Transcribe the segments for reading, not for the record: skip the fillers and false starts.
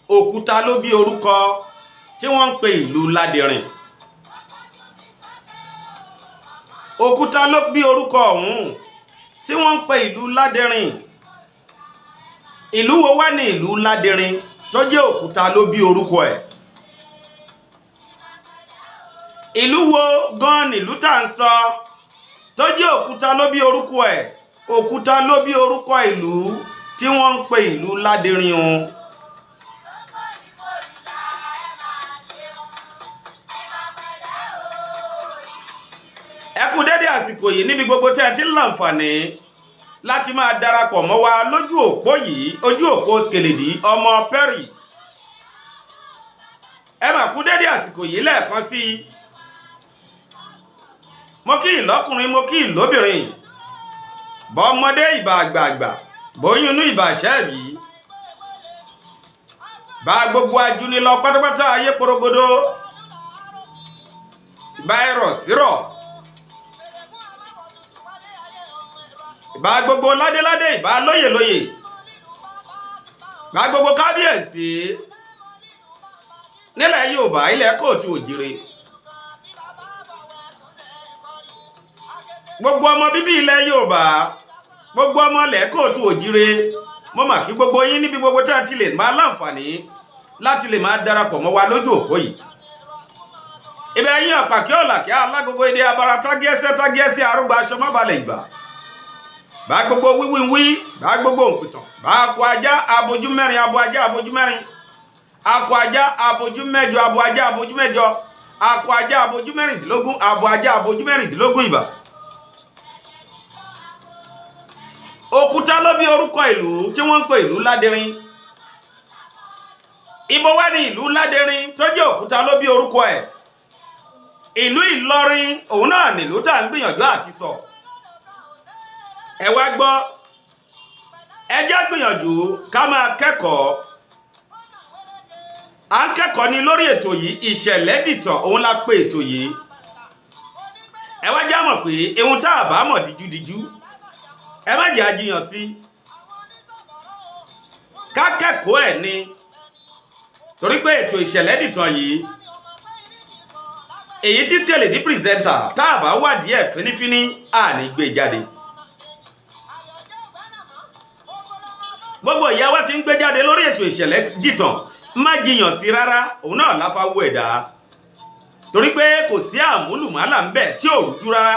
Okuta ló bí orúkọ tí wọ́n ń pè ìlú Laderin. Okuta ló bí orúkọ ọ̀hún tí wọ́n ń pè ìlú Laderin. Ìlú wo wá ní ìlú Laderin tó jẹ́ Okuta ló bí orúkọ ẹ̀? Ìlú wo gan nílùú tá ń sọ tó jẹ́ Okuta ló bí orúkọ ẹ̀? Okuta ló bí orúkọ ìlú tí wọ́n ń pè ìlú Laderin o. Ẹ kú dédé àsìkò yìí níbi gbogbo tí ẹ ti ń láǹfààní láti máa darapọ̀ mọ́ wa lójú òpó yìí, ojú òpó Isele-Di ọmọ Perry. Ẹ mà kú dédé àsìkò yìí lẹ́ẹ̀kan sí i. Mo kí ìlọ́kùnrin, mo kí ìlóbìnrin, bọ́mọdé ìbà àgbààgbà, bóyúnú ìbà ṣẹ́ẹ̀bí, bá gbogbo ajúni lọ pátápátá ayé porogodo, ìbà ẹ̀rọ̀ sírọ̀, ìbà gbogbo ládéládé, ìbà lóyèlóyè, ìbà gbogbo kábíyèsí nílẹ̀ Yorùbá, ilẹ̀ Kóòtù Òjìrè, gbogbo ọmọ bíbí ilẹ̀ Yorùbá, gbogbo ọmọ ilẹ̀ Kóòtù Òjìrè. Mo mà kí gbogbo yín níbi gbogbo tí a ti lè máa láǹfààní láti lè máa darapọ̀ mọ́ wa lójú òpó yìí. Ibẹ̀ yín àpàkí ọ̀làkí alágogo èdè abara tágẹ́sẹ́ arúgbó aṣọ má balẹ̀ ìgbà. Bá gbogbo wíwíwí, bá gbogbo òǹkùtàn, bá akọ ajá abojú mẹ́rin, abo ajá abojú mẹ́rin, akọ ajá abojú mẹ́jọ, abo ajá abojú mẹ́jọ, akọ ajá abojú mẹ́rìndínlógún, abo ajá abojú mẹ́rìndínlógún ìbà. Okuta ló bí orúkọ ìlú tí wọ́n ń pè ìlú Laderin. Ibo wá ní ìlú Laderin tó jẹ́ Okuta ló bí orúkọ ẹ̀? Ìlú Ìlọrin òun náà nílùú tá ń gbìyànjú àti sọ. Ẹ wá gbọ́, ẹ jẹ́ gbìyànjú ká máa kẹ́kọ̀ọ́. À ń kẹ́kọ̀ọ́ ní lórí ètò yìí, Isele-Di'Tan òun la pè ètò yìí. Ẹ wá já mọ̀ pé ehun tá a bá mọ̀ díjúdíjú, ẹ má jẹ́ àjiyàn sí. Ká kẹ́kọ̀ọ́ ẹ̀ ni, torí pé ètò Isele-Di'Tan yìí, èyí tí Isele-Di pírẹsẹ́ńtà tá a bá wádìí ẹ̀ fínífíní à ní gbé jáde. Gbogbo ìyá wa ti ń gbé jáde lórí ètò Isele-Di'Tan, má jiyàn sí rárá, òun náà láfáwọ́ ẹ̀dá, torí pé kò sí àmúlùmálà ń bẹ̀ tí ò rújú rárá.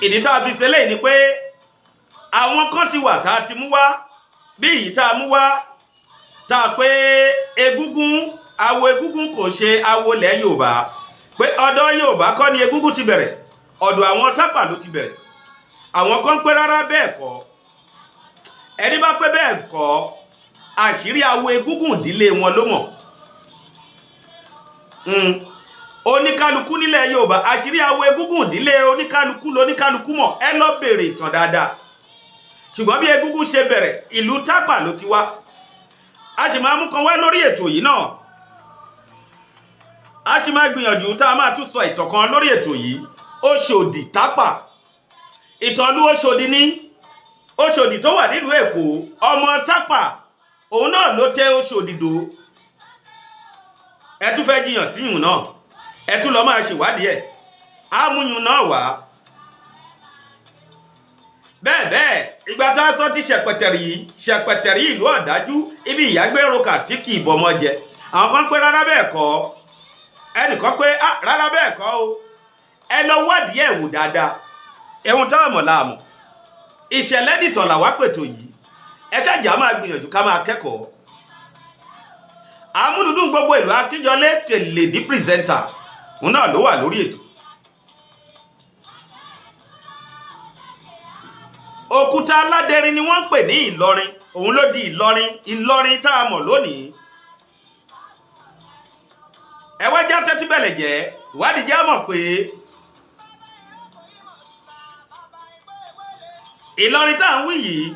Ìdí tá a fi ṣe léyìí ni pé àwọn kan ti wà tá a ti mú wá, bí èyí tá a mú wá tá a pé egúngún, awo egúngún kò ṣe awo lẹ̀ Yorùbá, pé ọ̀dọ̀ Yorùbá kọ́ ni egúngún ti bẹ̀rẹ̀, ọ̀dọ̀ àwọn tápà ló ti bẹ̀rẹ̀. Àwọn kan pé rárá bẹ́ẹ̀ kọ́. Ẹni bá pé bẹ́ẹ̀ kọ́, àṣírí awo egúngún ìdílé wọn ló mọ̀. Oníkálukú nílẹ̀ Yorùbá, àṣírí awo egúngún ìdílé oníkálukú mọ̀. Ẹ lọ bèèrè ìtàn dáadáa. Ṣùgbọ́n bí egúngún ṣe bẹ̀rẹ̀, ìlú tápà ló ti wá. A sì máa mú kan wá lórí ètò yìí náà. A sì máa gbìyànjú tá a máa tún sọ ìtàn kan lórí ètò yìí. Òṣòdì tápà. Ìtànlú Òṣòdì ní Òṣòdì tó wà nílùú Èkó, ọmọ tápà òun náà ló tẹ́ Òṣòdì dó. Ẹ tún fẹ́ jiyàn sí ìyùn náà, ẹ tún lọ máa ṣèwádìí ẹ̀, àmúyùn náà wá. Bẹ́ẹ̀ ìgbà tá a sọ ti ṣẹ̀pẹ̀tẹ̀rì ìlú ọ̀dájú, ibi ìyàgbé roka tí kì í bọmọ jẹ. Àwọn kan pé rárá bẹ́ẹ̀ kọ́, ẹnìkan pé rárá bẹ́ẹ̀ kọ́ o. Ẹ lọ wádìí ẹ̀ wò dáadáa, ẹ̀hun táwọn mọ̀ láàmú. Isele-Di'Tan làwá pètò yìí, ẹ ṣáàjà máa gbìyànjú ká máa kẹ́kọ̀ọ́. Àmúdùdún gbogbo ìlú Akíjọlé Isele-Di pírẹsẹ́ńtà òun náà ló wà lórí ètò. Okuta Laderin ni wọ́n ń pè ní Ìlọrin, òun ló di Ìlọrin tá a mọ̀ lónìí. Ẹ wá já tẹ́tí bẹ̀lẹ̀ jẹ́, ìwádìí já mọ̀ pé Ìlọrin tá à ń wí yìí,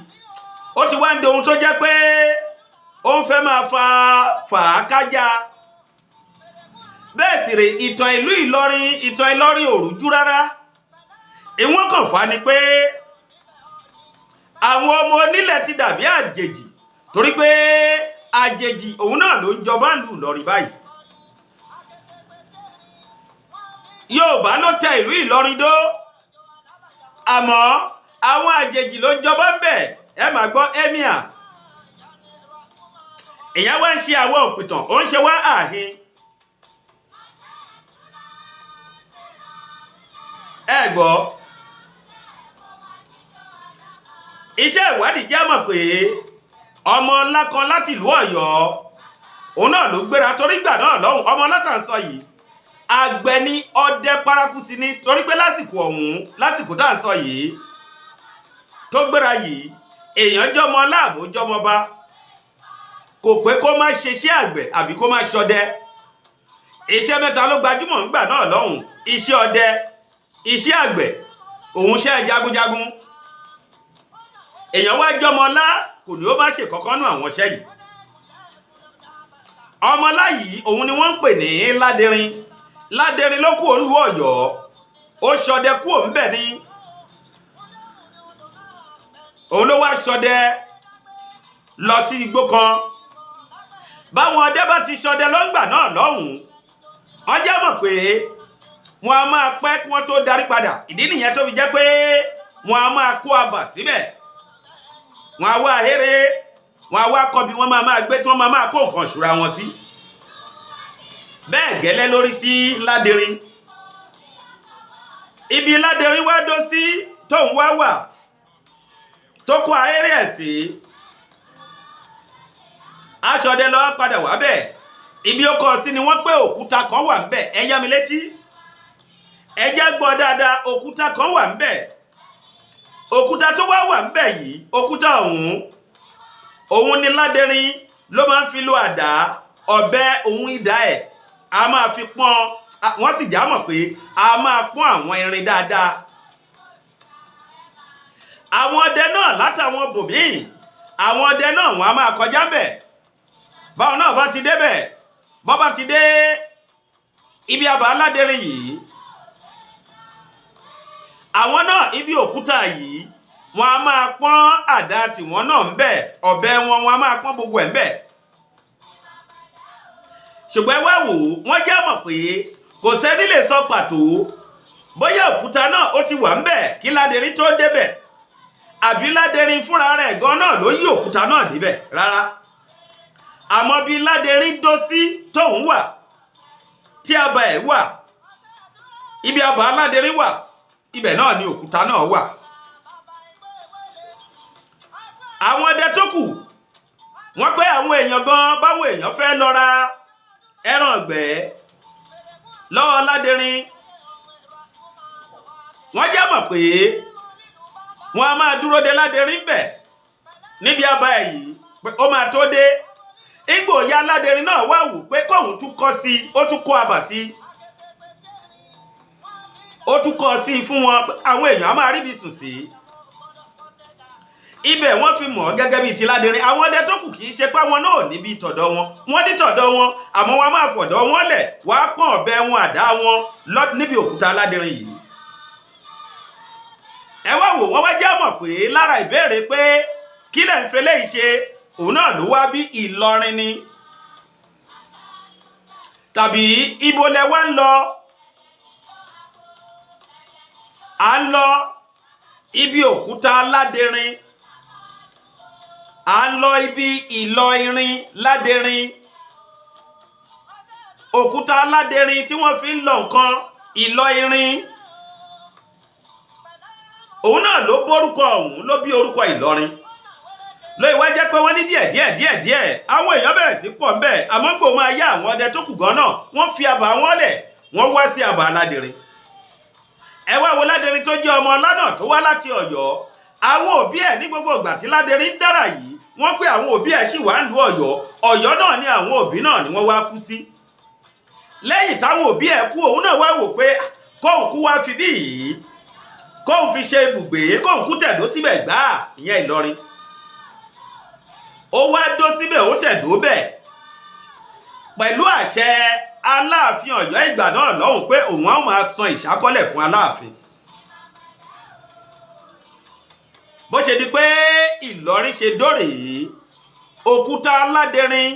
ó ti wá ń di ohun tó jẹ́ pé ó ń fẹ́ máa fa fàákájá. Bẹ́ẹ̀ sì rè ìtàn ìlú Ìlọrin ò rújú rárá. Ìwọ́n kàn fà ni pé àwọn ọmọ onílẹ̀ ti dàbí àjèjì torí pé àjèjì òun náà ló ń jọba ìlú Ìlọrin báyìí. Yorùbá ló tẹ ìlú Ìlọrin dó, àmọ́ àwọn àjèjì ló ń jọba ń bẹ̀. Ẹ máa gbọ́ emir èèyàn wá ń ṣe àwọn òpìtàn ó ń ṣe wá ààhin. Ẹ gbọ́ iṣẹ́ ìwádìí já mọ̀ pé ọmọ ńlá kan láti ìlú Ọ̀yọ́ òun náà ló gbéra torí gbà náà lọ́hùn ọmọ látàǹsọ yìí àgbẹ̀ ní ọdẹ paraku sí ni torí pé lásìkò ọ̀hún lásìkò tá à ń sọ yìí tó gbéra yìí èèyàn jọmọ láàbò jọmọ bá kò pé kó má ṣe iṣẹ́ àgbẹ̀ àbí kó má ṣọdẹ. Iṣẹ́ mẹ́ta ló gbajúmọ̀ ńgbà náà lọ́hùn: iṣẹ́ ọdẹ, iṣẹ́ àgbẹ̀, òun ṣẹ́ jagunjagun. Èèyàn wá jọmọlá kò ní ó má ṣe kankan nú àwọn iṣẹ́ yìí. Ọmọlá yìí òun ni wọ́n ń pè ní Laderin. Laderin ló kú òǹlú Ọ̀yọ́, ó ṣọdẹ kú òun bẹ̀ ni. Òun ló wá ṣọdẹ lọ sí igbó kan. Báwọn ọdẹ bá ti ṣọdẹ lọ́ngbà náà lọ́hùn, wọ́n jẹ́ mọ̀ pé wọ́n a máa pẹ́ kí wọ́n tó darí padà. Ìdí nìyẹn tó fi jẹ́ pé wọ́n a máa kó abà síbẹ̀, wọ́n a wá ahéré, wọ́n a wá kọbi wọ́n máa gbé tí wọ́n máa kó nǹkan ṣúra wọn sí. Bẹ́ẹ̀ gẹ́lẹ́ lórí sí Laderin. Ibi Laderin wá dó sí tóun wá wà tó kó ahéré ẹ̀ sí. Aṣọdẹ lọ padà wá bẹ́ẹ̀. Ibi ó kọ sí ni wọ́n pé òkúta kan wà ń bẹ̀. Ẹ yá mi létí, ẹ jẹ́ gbọ́ dáadáa, òkúta kan wà ń bẹ̀. Òkúta tó wà ń bẹ̀ yìí, òkúta òun ni Laderin ló máa ń fi lo àdá, ọ̀bẹ, òun idà ẹ̀ a máa fi pọ́n. Wọ́n sì já mọ̀ pé a máa pọ́n àwọn irin dáadáa. Àwọn ọdẹ náà látàwọn bòmíì, àwọn ọdẹ náà wọ́n a máa kọjá bẹ̀. Báwọn náà bá ti débẹ̀, bọ́ bá ti dé ibi abà Laderin yìí, àwọn náà ibi òkúta yìí wọ́n a máa pọ́n àdá tí wọ́n náà ń bẹ̀, ọ̀bẹ wọn wọ́n a máa pọ́n gbogbo ẹ̀ ń bẹ̀. Ṣùgbọ́n wá wò wọ́n já mọ̀ pé kò sẹ́ni lè sọ pàtó bóyá òkúta náà ó ti wà ń bẹ̀ kí Laderin tó débẹ̀, àbí Laderin fúnra rẹ̀ gan náà ló yí òkúta náà débẹ̀ rárá. Àmọ́ bí Laderin dó sí tóun wà, tí abà ẹ̀ wà, ibi abà Laderin wà, ibẹ̀ náà ni òkúta náà wà. Àwọn ọdẹ tó kù wọ́n pé àwọn èèyàn gan báwọn èèyàn fẹ́ lọ ra ẹran ọ̀gbẹ́ lọ́wọ́ Laderin, wọ́n já mọ̀ pé wọ́n a máa dúró de Laderin bẹ̀ níbi abà ẹ̀ yìí pé ó máa tó dé. Igbó ya Laderin náà wá wù pé kóhun tún kọ́ sí, ó tún kó abà sí, ó tún kọ́ sí fún wọn, àwọn èèyàn a máa rí bí sùn sí. Ibẹ̀ wọ́n fi mọ̀ gẹ́gẹ́ bí ti Laderin. Àwọn ọdẹ tó kù kìí ṣe pé wọn náà níbi tọ̀dọ̀ wọn, wọ́n ní tọ̀dọ̀ wọn, àmọ́ wọn máa fọ̀dọ̀ wọn lẹ̀ wá pọ́n ọ̀bẹ wọn àdá wọn níbi òkúta Laderin yìí. Ẹ wá wò wọ́n wá já mọ̀ pé lára ìbéèrè pé kí lẹ̀ ń fẹlẹ́ ìṣe, òun náà ló wá bí Ìlọrin ni, tàbí ibo lẹ wá ń lọ. À ń lọ ibi òkúta Laderin, à ń lọ ibi Ìlọrin Laderin. Òkúta Laderin tí wọ́n fi ń lọ nǹkan, Ìlọrin, òun náà ló bórúkọ ọ̀hún, ló bí orúkọ Ìlọrin. Ló ìwá jẹ́ pé wọ́n ní díẹ̀ àwọn èèyàn bẹ̀rẹ̀ sí pọ̀ ńbẹ̀, àmọ́ gbò máa yá àwọn ọdẹ tó kù gan náà wọ́n fi abà wọn lẹ̀, wọ́n wá sí abà Laderin. Ẹ wá wo Laderin tó jẹ́ ọmọ ọlọ́nà tó wá láti Ọ̀yọ́. Àwọn òbí ẹ̀ ní gbogbo ìgbà tí Laderin dára yìí, wọ́n pé àwọn òbí ẹ̀ sì wá ń lu Ọ̀yọ́. Ọ̀yọ́ náà ni àwọn òbí náà ni wọ́n wá kú sí. Lẹ́yìn táwọn òbí ẹ̀ kú, òun náà wá wò pé kóhun kú wá fi bí yìí, kóhun fi ṣe ibùgbé, kóhun kú tẹ̀dó síbẹ̀ gbáà, ìyẹn Ìlọrin. Ó wá dó síbẹ̀, ó tẹ̀dó bẹ̀ pẹ̀lú àṣẹ Aláàfin Ọ̀yọ́ ìgbà náà lọ́hùn pé òun á máa san ìṣákọ́lẹ̀ fún Aláàfin. bó ṣe di pé Ìlọrin ṣe dóre yìí Okuta Laderin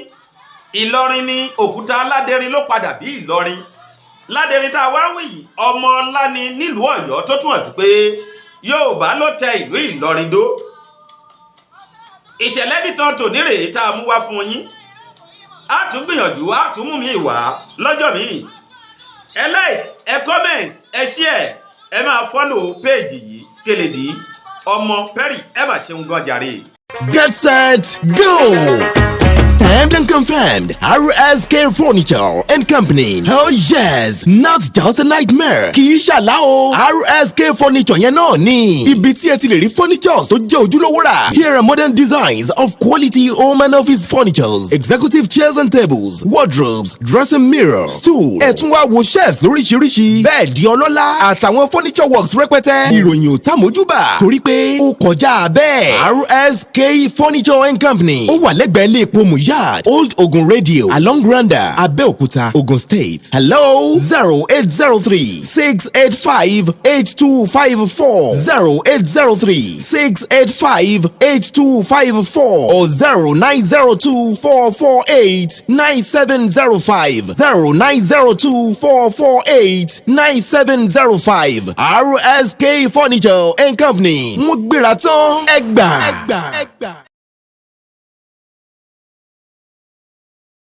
Ìlọrin ni Okuta Laderin ló padà bí Ìlọrin. Laderin tá a wá wí yìí ọmọ ọlá ni nílùú Ọ̀yọ́ tó túmọ̀ sí pé Yorùbá ló tẹ ìlú Ìlọrin dó. Isele-Di'Tan tòní rèé tá a mú wá fún yín. A tún gbìyànjú a tún mú mi wá lọ́jọ́ míì. Ẹ like, ẹ comment, ẹ share, ẹ máa follow page yìí Isele-Di ọmọ Perry ẹ máa ṣeun gan jàre. Get set, go! Stamped and confirmed, RSK Furniture and Company. Oh yes, not just a nightmare. Kì í ṣàlá o. RSK Furniture yẹn náà ni. Ibi tí ẹ ti lè rí furnitures tó jẹ́ ojúlówó rà. Here are modern designs of quality home and office furnitures, executive chairs and tables, wardrobes, dressing mirror, stool. Ẹ tún wá wo shelves lóríṣiríṣi. Bẹ́ẹ̀dì ọlọ́lá àtàwọn furniture works rẹpẹtẹ. Ìròyìn ò tá mójúbà. Torí pé ó kọjá bẹ́ẹ̀. RSK Furniture and Company. Ó wà lẹ́gbẹ̀ẹ́ ilé epo Muyad, Old Ogun Radio, along Granda, Abeokuta, Ogun State. Hello, 0803-685-8254, 0803-685-8254, or 0902-448-9705, 0902-448-9705. RSK Furniture and Company. Mo gbéra tán, ẹ gbà.